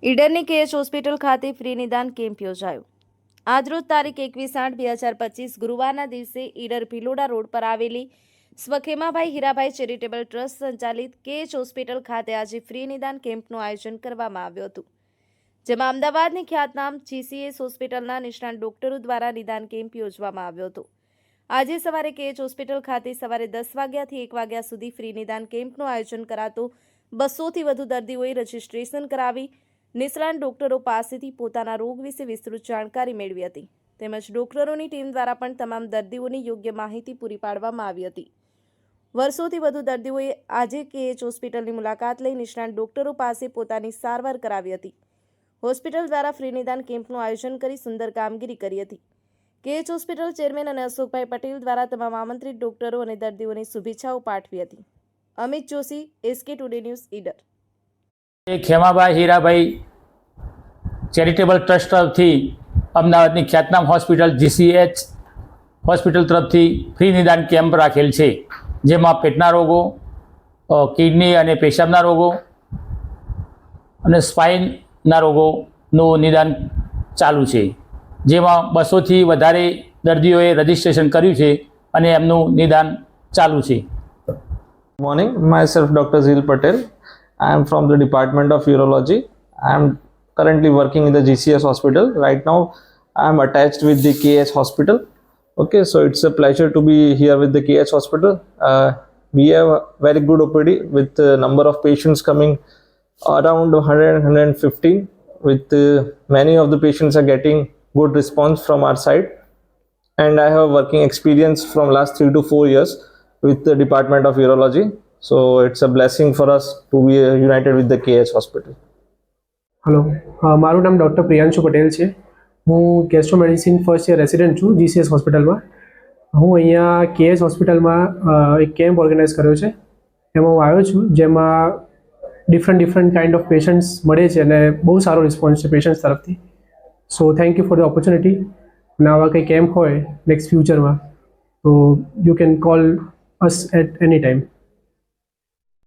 ઈડરની કેએચ hospital ખાતે free નિદાન camp યોજાયો. આજરોજ તારીખ 21/8/2025 ગુરુવારના દિવસે ઈડર ભિલોડા રોડ પર આવેલી સ્વખેમાભાઈ હીરાભાઈ ચેરિટેબલ ટ્રસ્ટ સંચાલિત કેએચ હોસ્પિટલ ખાતે આજે ફ્રી નિદાન કેમ્પનું આયોજન કરવામાં આવ્યું હતું, જેમાં અમદાવાદની ખ્યાતનામ જીસીએસ હોસ્પિટલના નિષ્ણાત ડોક્ટરો દ્વારા નિદાન કેમ્પ યોજવામાં આવ્યો હતો. આજે સવારે કેએચ હોસ્પિટલ ખાતે સવારે 10 વાગ્યાથી 1 વાગ્યા સુધી ફ્રી નિદાન કેમ્પનું આયોજન કરાતો 200થી વધુ દર્દીઓએ રજીસ્ટ્રેશન કરાવી નિષ્ણાત ડોક્ટરો પાસેથી પોતાના રોગ વિશે વિસ્તૃત જાણકારી મેળવી હતી. તેમજ ડોક્ટરોની ટીમ દ્વારા પણ તમામ દર્દીઓની યોગ્ય માહિતી પૂરી પાડવામાં આવી હતી. વર્ષોથી વધુ દર્દીઓએ આજે કેએચ હોસ્પિટલની મુલાકાત લઈ નિષ્ણાત ડોક્ટરો પાસે પોતાની સારવાર કરાવી હતી. હોસ્પિટલ દ્વારા ફ્રી નિદાન કેમ્પનું આયોજન કરી સુંદર કામગીરી કરી હતી. કેએચ હોસ્પિટલ ચેરમેન અને અશોકભાઈ પટેલ દ્વારા તમામ આમંત્રિત ડોક્ટરો અને દર્દીઓને શુભેચ્છાઓ પાઠવી હતી. Amit Joshi, SK today news, Idar. Khemabhai Hirabhai charitable trust તરફથી અમદાવાદની ખ્યાતનામ હોસ્પિટલ જીસીએચ હોસ્પિટલ તરફથી ફ્રી નિદાન કેમ્પ રાખેલ છે, જેમાં પેટના રોગો, કિડની અને પેશાબના રોગો અને સ્પાઇનના રોગોનું નિદાન ચાલુ છે, જેમાં 200થી વધારે દર્દીઓએ રજીસ્ટ્રેશન કર્યું છે અને એમનું નિદાન ચાલુ છે. Morning, myself Dr. Zeel Patel. I am from the Department of Urology. I am currently working in the GCS hospital. Right now, I am attached with the KH hospital. Okay, so it's a pleasure to be here with the KH hospital. We have a very good OPD with the number of patients coming around 100-115. With many of the patients are getting good response from our side. And I have working experience from last 3 to 4 years with the Department of Urology. So it's a blessing for us to be united with the KH hospital. Hello, મારું નામ doctor Priyanshu Patel છે. હું gastro medicine first year resident છું GCS હોસ્પિટલમાં. હું અહીંયા કેએચ હોસ્પિટલમાં એક કેમ્પ ઓર્ગેનાઇઝ કર્યો છે. એમાં હું આવ્યો છું, જેમાં ડિફરન્ટ કાઇન્ડ ઓફ પેશન્ટ્સ મળે છે અને બહુ સારો રિસ્પોન્સ છે પેશન્ટ્સ તરફથી. So thank you for the opportunity. અને આવા કંઈ કેમ્પ હોય નેક્સ્ટ ફ્યુચરમાં તો you can call us at any time.